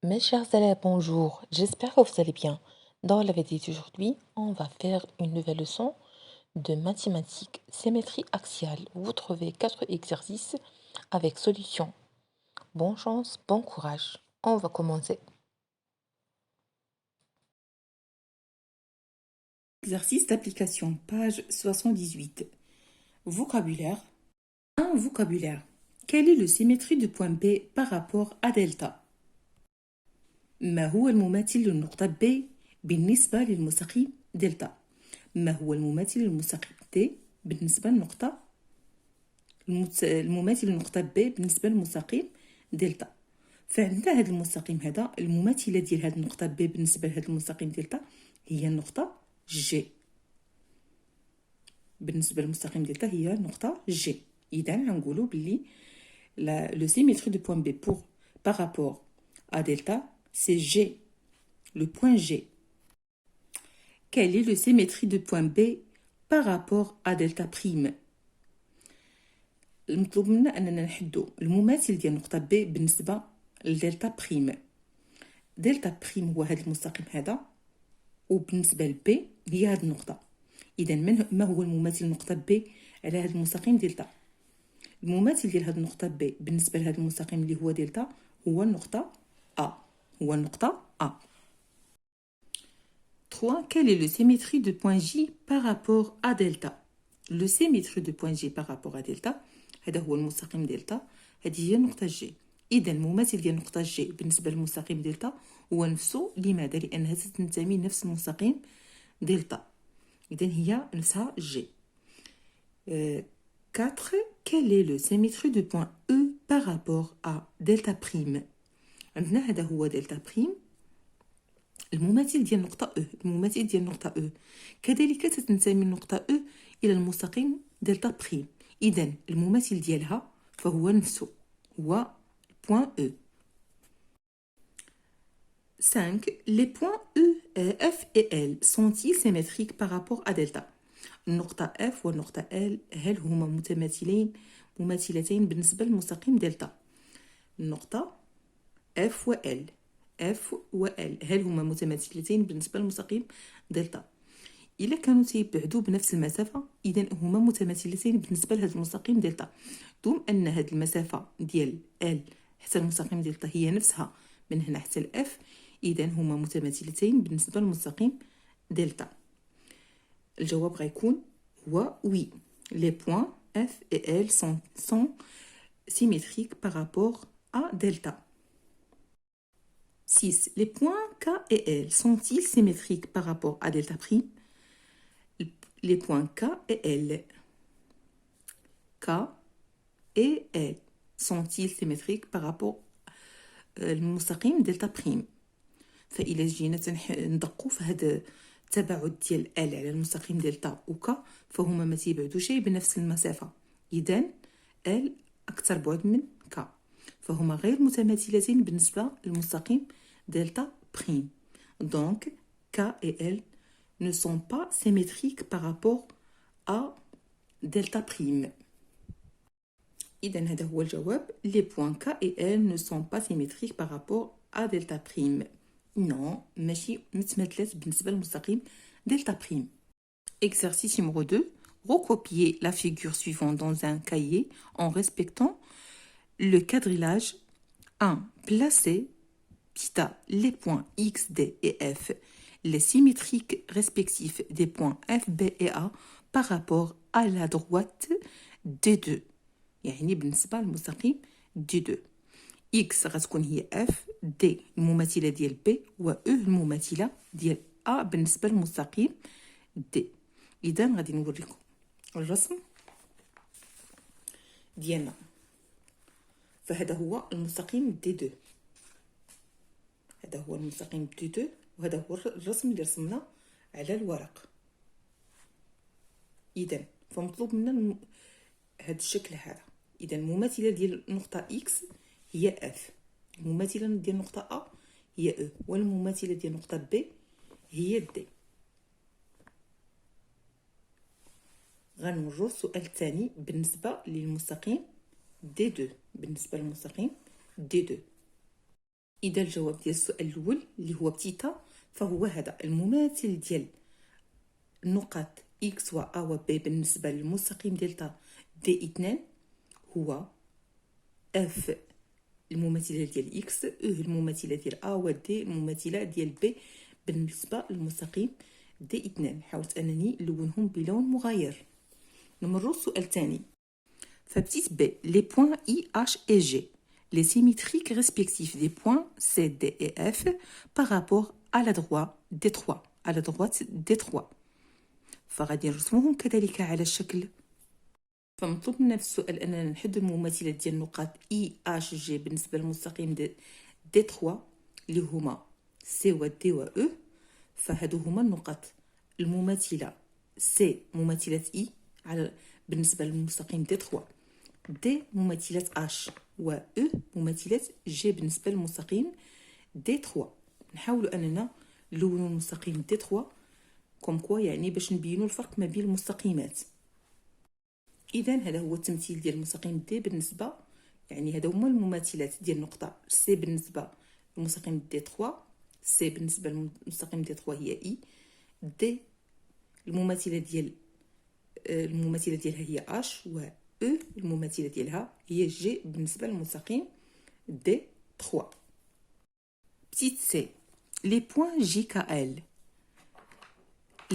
Mes chers élèves, bonjour. J'espère que vous allez bien. Dans la vidéo d'aujourd'hui, on va faire une nouvelle leçon de mathématiques symétrie axiale. Vous trouvez 4 exercices avec solution. Bonne chance, bon courage. On va commencer. Exercice d'application, page 78. Vocabulaire. Un vocabulaire. Quelle est la symétrie du point B par rapport à delta؟ ما هو المماثل للنقطة B بالنسبة للمستقيم دلتا؟ ما هو المماثل للمستقيم D بالنسبة للنقطة المماثل للنقطة B بالنسبة للمستقيم دلتا؟ فعندنا هذا المستقيم هذا المماثلة ديال هذه النقطة B بالنسبة لهذا المستقيم دلتا هي النقطة G. بالنسبة للمستقيم دلتا هي النقطة G. إذا غنقولوا بلي le symétrie du point B par rapport à delta c'est G, le point G. Quelle est la symétrie du point B par rapport à delta prime؟ المطلوب منا أننا نحدو المماثل ديال النقطة B بالنسبة لدلتا بريم. دلتا بريم هو هذا المستقيم هذا وبالنسبة لبي هي هذه النقطة. إذا ما هو المماثل للنقطة B على هذا المستقيم دلتا؟ المماثل ديال هذه النقطة B بالنسبة لهذا المستقيم اللي هو دلتا هو النقطة A. هو النقطة A. 3. Quelle est la symétrie du point J par rapport à delta؟ Le symétrie du point J par rapport à delta هذا هو المستقيم دلتا، هذه هي النقطة J. إذا المماثل ديال النقطة J بالنسبة للمستقيم دلتا هو نفسه. لماذا؟ لأنها تنتمي لنفس المستقيم دلتا. إذا هي نفسها J. 4. Quelle est la symétrie du point E par rapport à delta prime؟ عندنا هذا هو دلتا بريم، المماثل ديال النقطة E. المماثل ديال النقطة E كذلك تنتمي النقطة E إلى المستقيم دلتا بريم. إذا المماثل ديالها فهو نفسه، هو point E. 5. Les points E, F et L sont-ils symétriques par rapport à delta؟ النقطة F والنقطة L هل هما مماثلتين بالنسبة للمستقيم دلتا؟ النقطة F و L هل هما متماثلتين بالنسبة للمستقيم دلتا؟ إلا كانوا تيبعدوا بنفس المسافة إذا هما متماثلتين بالنسبة لهذا المستقيم دلتا. دوم أن هذه المسافة ديال L حتى المستقيم دلتا هي نفسها من هنا حتى الأف، إذا هما متماثلتين بالنسبة للمستقيم دلتا. الجواب غيكون هو وي. Les points F et L sont symétriques par rapport à delta. 6. Les points K et L sont-ils symétriques par rapport à delta prime؟ Les points K et L. K et L sont-ils symétriques par rapport المستقيم دلتا بريم؟ فإلا جينا ندقوا في هذا التباعد ديال L على المستقيم دلتا و K فهما ما تيبعدوش بنفس المسافة. إذا L أكثر بعد من K، فهما غير متماثلتين بالنسبة للمستقيم delta prime. Donc, K et L ne sont pas symétriques par rapport à delta prime. إذا هذا هو الجواب. Les points K et L ne sont pas symétriques par rapport à delta prime. Non, ماشي متماثلات بالنسبة للمستقيم delta prime. Exercice numéro 2. Recopier la figure suivante dans un cahier en respectant le quadrillage. 1. Placez les points X, D et F, les symétriques respectifs des points F, B et A par rapport à la droite D2. يعني بالنسبة للمستقيم D2. X غتكون هي F، D المماثلة ديال B و E المماثلة ديال A بالنسبة للمستقيم D. إذا غادي نوريكم الرسم ديالنا. فهذا هو المستقيم D2. هذا هو المستقيم D2 وهذا هو الرسم اللي رسمناه على الورق. إذا فمطلوب منا هذا الشكل هذا. إذا المماثلة ديال النقطة X هي F، المماثلة ديال النقطة A هي E، والمماثلة ديال النقطة B هي D. غنورو السؤال الثاني بالنسبة للمستقيم D2. بالنسبة للمستقيم D2 إذا الجواب ديال السؤال الأول اللي هو بتيتا فهو هذا المماثل ديال النقط إكس و أ و بي بالنسبة للمستقيم دلتا دي 2 هو اف المماثلة ديال إكس المماثلة ديال أ و دي المماثلة ديال بي بالنسبة للمستقيم دي 2. حاولت أنني نلونهم بلون مغاير. نمرو السؤال الثاني. فبتيت بي لي بوين I H et G les symétriques respectifs des points C, D et F par rapport à la droite des trois. فغادي نرسموهم كذلك على الشكل. فمطلوب منا في السؤال أننا نحدد المماثلات ديال النقاط I H G بالنسبة للمستقيم دي 3 اللي هما C و D و E. فهادو هما النقط المماثلة C مماثلة I على بالنسبة للمستقيم دي 3 دي مماثلة H و E مماثلة G بالنسبة للمستقيم دي 3. نحاولوا أننا نلونوا المستقيم دي 3 كوم كوا يعني باش نبينوا الفرق ما بين المستقيمات. إذا هذا هو التمثيل ديال المستقيم دي بالنسبة يعني هذا هما المماثلات ديال النقطة سي بالنسبة للمستقيم دي 3 سي بالنسبة للمستقيم دي 3 هي إي دي المماثلة ديالها هي اش و او المماثلة ديالها هي جي بالنسبة للمستقيم دي 3. Petite c les points JKL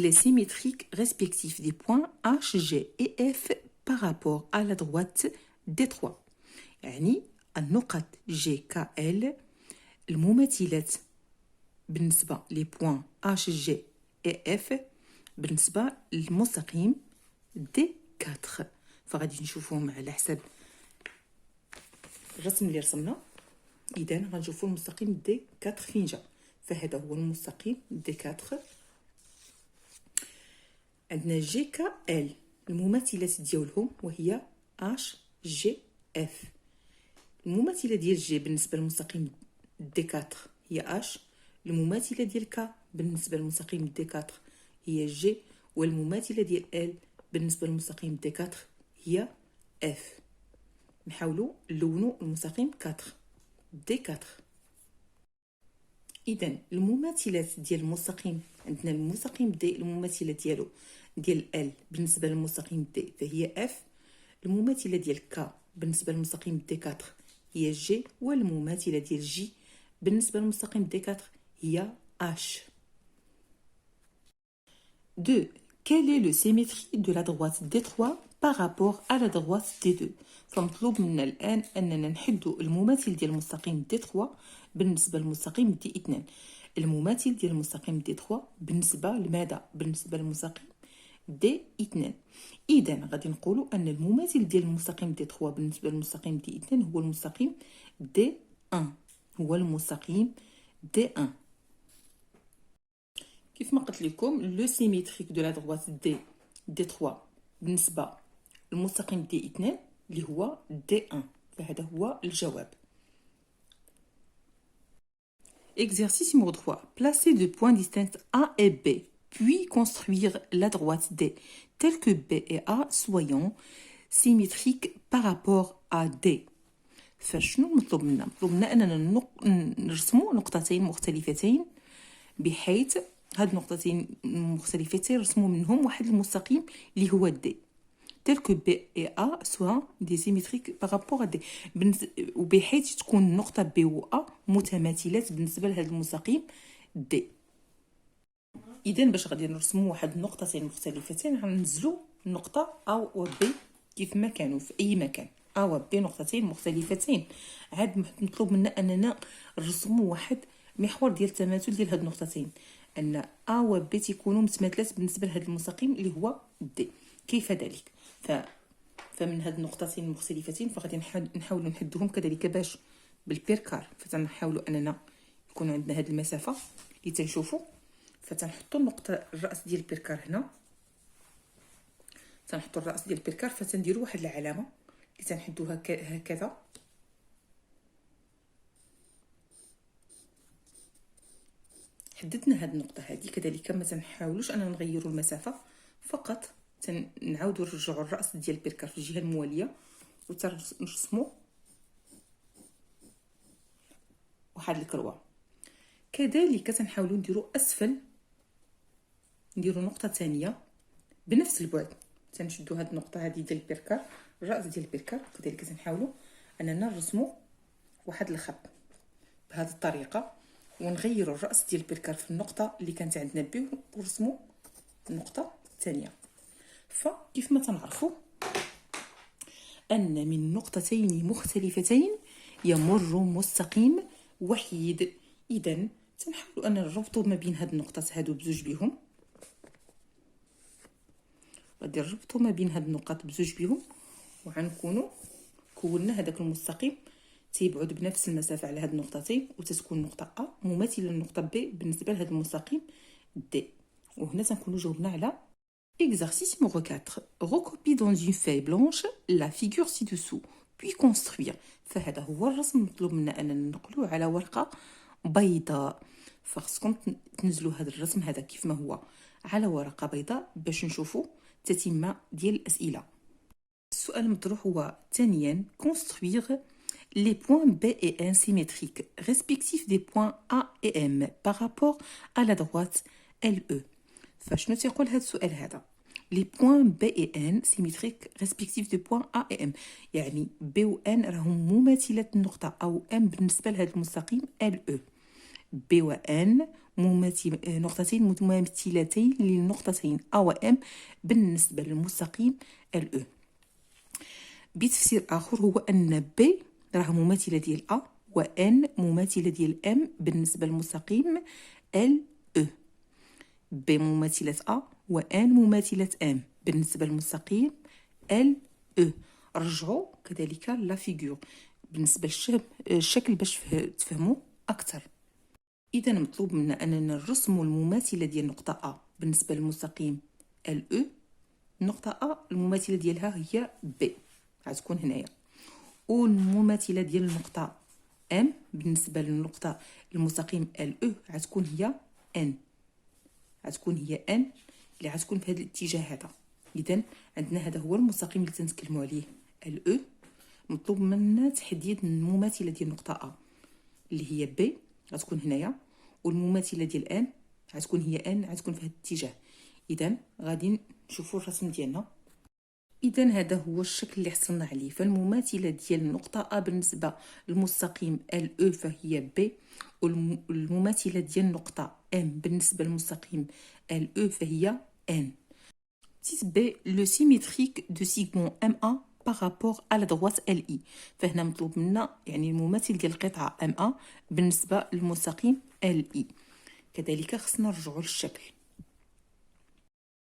les symétriques respectifs des points H, G et F par rapport à la droite des 3. يعني النقط JKL المماثلات بالنسبة لي بوين H, G et F بالنسبة للمستقيم دي 4. فغادي نشوفوهم على حسب الرسم اللي رسمنا. إذا غنشوفو المستقيم دي 4 فين جا. فهذا هو المستقيم دي 4. عندنا جي كا ال المماثلات ديالهم وهي اش جي اف. المماثله ديال جي بالنسبه للمستقيم دي 4 هي اش. المماثله ديال كا بالنسبه للمستقيم دي 4 هي جي. والمماثله ديال ال بالنسبه للمستقيم دي 4 هي اف. نحاولوا نلونوا المستقيم 4 دي 4. إذن المماثلات ديال المستقيم عندنا المستقيم دي المماثلة ديالو ديال ال بالنسبة للمستقيم دي فهي اف. المماثلة ديال كا بالنسبة للمستقيم دي 4 هي جي. والمماثلة ديال جي بالنسبة للمستقيم دي 4 هي اش. 2. Quelle est le symétrie de la droite D3 par rapport à la droite D2. فمطلوب منا الآن أننا نحدو المماثل ديال المستقيم D3 بالنسبة للمستقيم D2. المماثل ديال المستقيم D3 بالنسبة لماذا؟ بالنسبة للمستقيم D2. إذا غادي نقولوا أن المماثل ديال المستقيم D3 بالنسبة للمستقيم D2 هو المستقيم D1. هو المستقيم D1. كيف ما قلت لكم لو سيميتريك دو لا droite دي 3 بالنسبة للمستقيم دي 2 اللي هو دي 1. فهذا هو الجواب. Exercice numéro 3. Placer deux points distincts A et B, puis construire la droite D, telle que B et A soyant symétriques par rapport à D. فشنو مطلوب منا؟ مطلوب منا أننا نرسمو نقطتين مختلفتين بحيث هاد النقطتين مختلفتين رسموا منهم واحد المستقيم اللي هو دي tel que B et A soient des symétriques par rapport à D. وبحيث تكون النقطة B و A متماثلات بالنسبة لهذا المستقيم D. إذا باش غادي نرسموا واحد النقطتين مختلفتين غننزلوا النقطة A و B كيف ما كانوا في أي مكان. A و B نقطتين مختلفتين. عاد مطلوب منا أننا نرسموا واحد محور ديال التماثل ديال هاد النقطتين ان A و B تيكونوا متماثلات بالنسبه لهذا المستقيم اللي هو D. كيف ذلك؟ فمن هاد النقطتين المختلفتين فغادي نحاولوا نحدوهم كذلك باش بالبيركار. فتنحاولوا اننا يكون عندنا هاد المسافه اللي تنشوفوا. فتنحطوا النقطه الراس ديال البيركار هنا. تنحطوا الراس ديال البيركار فتنديروا واحد العلامه اللي تنحدوها هكذا. حددنا هاد النقطه هذه كذلك. ما تنحاولوش اننا نغيروا المسافه فقط نعاودوا نرجعوا الراس ديال البيركار في الجهه المواليه وتنرسموا هاد الكروه. كذلك تنحاولوا نديروا اسفل، نديروا نقطه ثانيه بنفس البعد، تنشدوا هاد النقطه هذه ديال البركار، الراس ديال البركار. كذلك تنحاولوا اننا نرسموا واحد الخط بهذه الطريقه، ونغيروا الراس ديال البركار في النقطه اللي كانت عندنا بي، ونرسموا النقطه الثانيه. فكيف ما تنعرفوا ان من نقطتين مختلفتين يمر مستقيم وحيد. اذا تنحاولوا ان نربطوا ما بين هاد النقطات هادو بزوج بهم، غادي نربطوا ما بين هاد النقاط بزوج بهم، وغنكونوا كونا هذاك المستقيم تيبعد بنفس المسافه على هاد النقطتين، وتتكون نقطه ا مماثله للنقطه بي بالنسبه لهذا المستقيم دي. وهنا تنكونوا جاوبنا على exercice numéro 4. Recopie dans une feuille blanche la figure ci-dessous puis construire. فهذا هو الرسم مطلوب منا اننا ننقلوه على ورقه بيضاء. فخصكم تنزلوا هذا الرسم هذا كيف ما هو على ورقه بيضاء باش نشوفوا التتمه ديال الاسئله. السؤال المطروح هو ثانيا construire les points B et N symétriques respectifs des points A et M par rapport à la droite LE. فشنو تيقول هذا السؤال هذا؟ les points B et N symétriques respectifs des points A et M، يعني B و N راهم مماثلات النقطة أو M بالنسبة لهذا المستقيم LE. B و N نقطتين مماثلتين للنقطتين A و M بالنسبة للمستقيم LE. بتفسير آخر هو أن B راه مماثلة ديال A و N مماثلة ديال M بالنسبة للمستقيم LE. B مماثلة A و N مماثلة M بالنسبة للمستقيم LE. رجعوا كذلك لا فيغور بالنسبة للشكل باش تفهموا أكثر. إذا مطلوب منا أننا نرسموا المماثلة ديال النقطة A بالنسبة للمستقيم LE. النقطة A المماثلة ديالها هي B، غتكون هنايا، والمماثلة ديال النقطة M بالنسبة للنقطة المستقيم LE غتكون هي N، غتكون هي N اللي غتكون في هذا الاتجاه هذا. إذا عندنا هذا هو المستقيم اللي تنتكلموا عليه LE. مطلوب منا تحديد المماثلة ديال النقطة A اللي هي B غتكون هنايا، والمماثلة ديال N غتكون هي N غتكون في هذا الاتجاه. إذا غادي نشوفوا الرسم ديالنا. إذا هذا هو الشكل اللي حصلنا عليه. فالمماثلة ديال النقطة A بالنسبة للمستقيم LE فهي B، والمماثلة ديال النقطة M بالنسبة للمستقيم LE فهي N. Type B, le symétrique de segment MA par rapport à la droite LI. فهنا مطلوب منا يعني المماثل ديال القطعة MA بالنسبة للمستقيم LI. كذلك خصنا نرجعوا للشكل.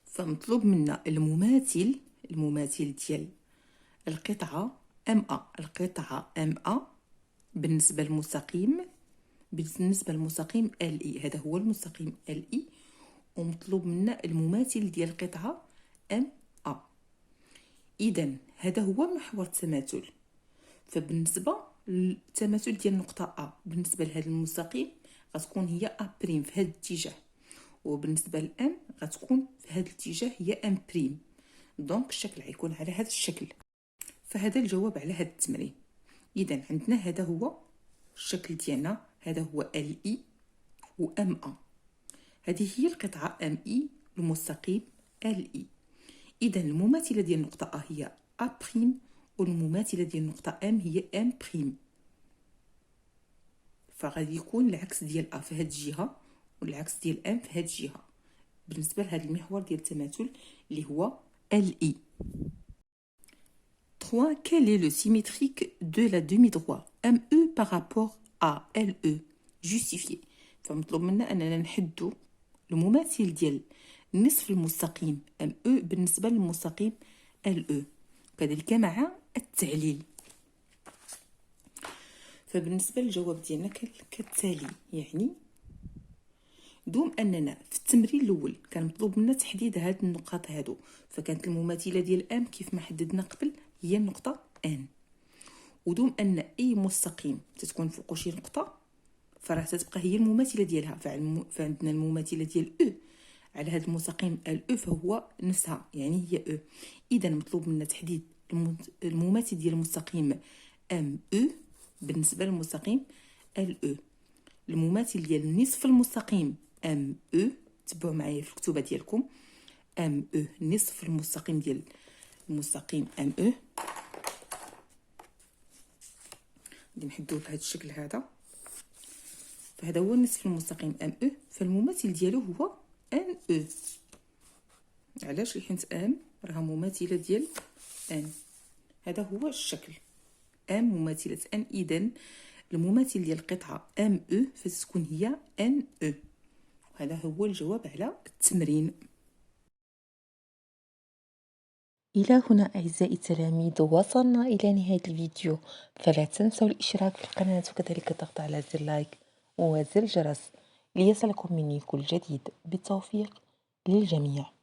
فمطلوب منا المماثل ديال القطعة MA بالنسبة للمستقيم LE. هذا هو المستقيم LE، ومطلوب منا المماثل ديال القطعة MA. إذا هذا هو محور التماثل. فبالنسبة للتماثل ديال النقطة A بالنسبة لهذا المستقيم غتكون هي A' في هذا الاتجاه، وبالنسبة لM غتكون في هذا الاتجاه هي M'. دونك الشكل غيكون على هذا الشكل. فهذا الجواب على هذا التمرين. إذا عندنا هذا هو الشكل ديالنا، هذا هو LE و MA. هذه هي القطعة ME المستقيم LE. إذا المماثلة ديال النقطة A هي A'، والمماثلة ديال النقطة M هي M'. فغادي يكون العكس ديال A في هذه الجهة والعكس ديال M في هذه الجهة بالنسبة لهذا المحور ديال التماثل اللي هو LE. 3. Quel est le symétrique de la demi-droite ME par rapport à LE? Justifié. فمطلوب منا أننا نحدو المماثل ديال نصف المستقيم ME بالنسبة للمستقيم LE، كذلك مع التعليل. فبالنسبة للجواب ديالنا كالتالي، يعني دوم اننا في التمرين الاول كان مطلوب منا تحديد هاد النقاط هادو، فكانت المماثله ديال ام كيف ما حددنا قبل هي النقطه ان. ودوم ان اي مستقيم تتكون فوقو شي نقطه فراه تتبقى هي المماثله ديالها. فعندنا المماثله ديال او على هذا المستقيم ال فهو نفسها يعني هي او. اذا مطلوب منا تحديد المماثل ديال المستقيم ام او بالنسبه للمستقيم ال او. المماثل ديال النصف المستقيم ام او، تبعوا معايا في الكتوبه ديالكم ام او، نصف المستقيم ديال المستقيم ام او. غادي نحدوه بهذا الشكل هذا، فهذا هو النصف المستقيم ام او، فالمماثل ديالو هو ان او. علاش؟ حيت ام راها مماثله ديال ان. هذا هو الشكل ام مماثله ان، اذا المماثل ديال القطعه ام او فتكون هي ان او. وهذا هو الجواب على التمرين. إلى هنا أعزائي التلاميذ وصلنا إلى نهاية الفيديو، فلا تنسوا الاشتراك في القناة وكذلك الضغط على زر لايك وزر الجرس ليصلكم مني كل جديد. بالتوفيق للجميع.